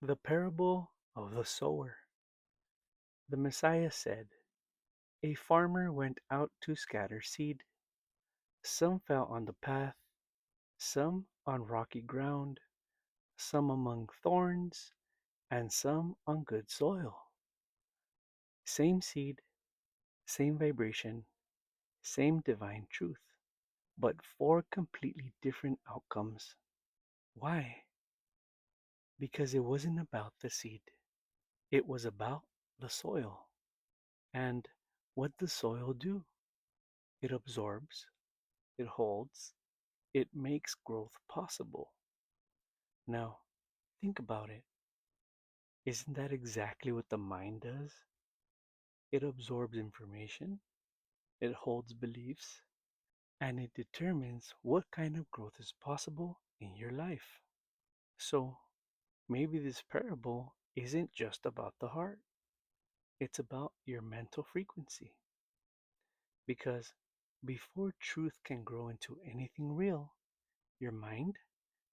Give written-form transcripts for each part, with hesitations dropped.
The parable of the sower. The Messiah said, a farmer went out to scatter seed. Some fell on the path, some on rocky ground, some among thorns, and some on good soil. Same seed, same vibration, same divine truth, but four completely different outcomes. Why? Because it wasn't about the seed, it was about the soil. And what does soil do? It absorbs, it holds, it makes growth possible. Now, think about it. Isn't that exactly what the mind does? It absorbs information, it holds beliefs, and it determines what kind of growth is possible in your life. So, maybe this parable isn't just about the heart, it's about your mental frequency. Because before truth can grow into anything real, your mind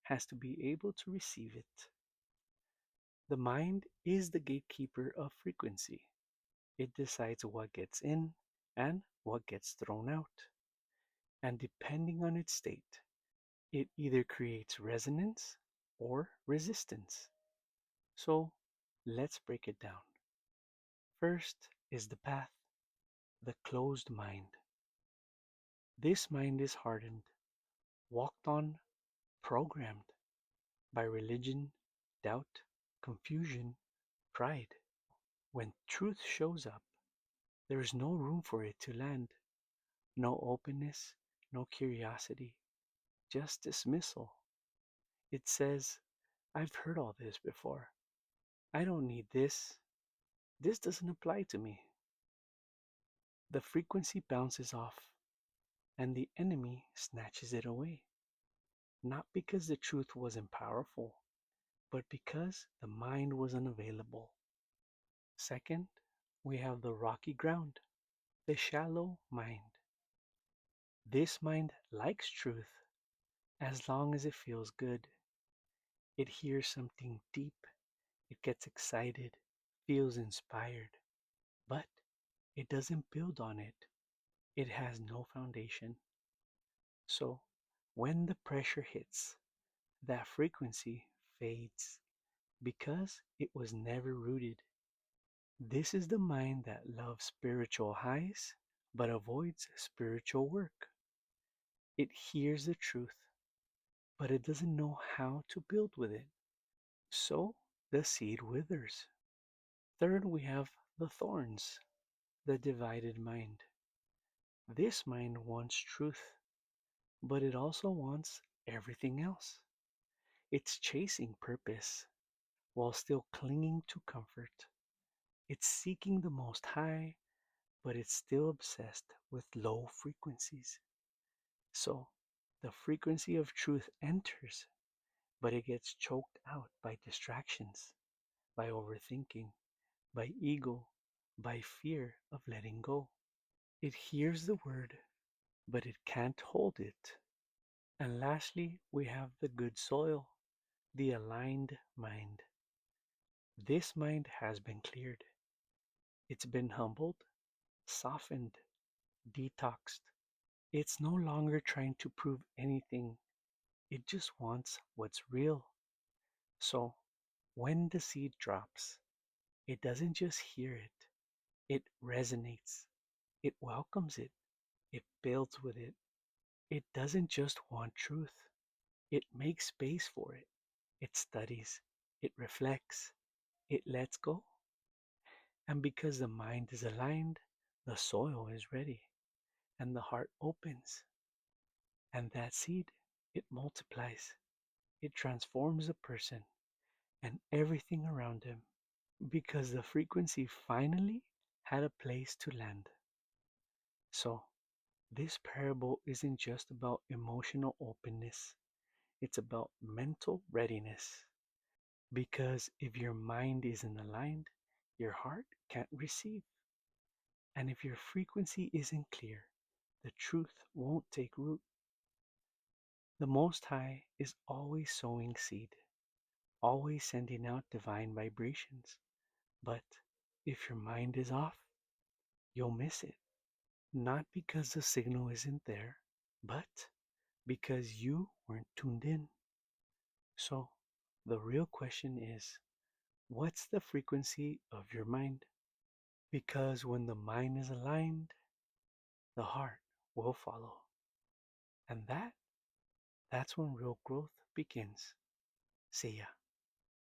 has to be able to receive it. The mind is the gatekeeper of frequency. It decides what gets in and what gets thrown out. And depending on its state, it either creates resonance or resistance. So let's break it down. First is the path, the closed mind. This mind is hardened, walked on, programmed by religion, doubt, confusion, pride. When truth shows up, there is no room for it to land, no openness, no curiosity, just dismissal. It says, I've heard all this before. I don't need this. This doesn't apply to me. The frequency bounces off, and the enemy snatches it away. Not because the truth wasn't powerful, but because the mind was unavailable. Second, we have the rocky ground, the shallow mind. This mind likes truth as long as it feels good. It hears something deep, it gets excited, feels inspired, but it doesn't build on it. It has no foundation. So, when the pressure hits, that frequency fades because it was never rooted. This is the mind that loves spiritual highs but avoids spiritual work. It hears the truth, but it doesn't know how to build with it. So the seed withers. Third, we have the thorns, the divided mind. This mind wants truth, but it also wants everything else. It's chasing purpose while still clinging to comfort. It's seeking the most high, but it's still obsessed with low frequencies. So the frequency of truth enters, but it gets choked out by distractions, by overthinking, by ego, by fear of letting go. It hears the word, but it can't hold it. And lastly, we have the good soil, the aligned mind. This mind has been cleared. It's been humbled, softened, detoxed. It's no longer trying to prove anything. It just wants what's real. So, when the seed drops, it doesn't just hear it, it resonates, it welcomes it, it builds with it. It doesn't just want truth, it makes space for it. It studies, it reflects, it lets go. And because the mind is aligned, the soil is ready and the heart opens. And that seed, it multiplies, it transforms a person and everything around him because the frequency finally had a place to land. So, this parable isn't just about emotional openness, it's about mental readiness. Because if your mind isn't aligned, your heart can't receive. And if your frequency isn't clear, the truth won't take root. The Most High is always sowing seed, always sending out divine vibrations. But if your mind is off, you'll miss it. Not because the signal isn't there, but because you weren't tuned in. So, the real question is, what's the frequency of your mind? Because when the mind is aligned, the heart will follow. And that's when real growth begins. See ya.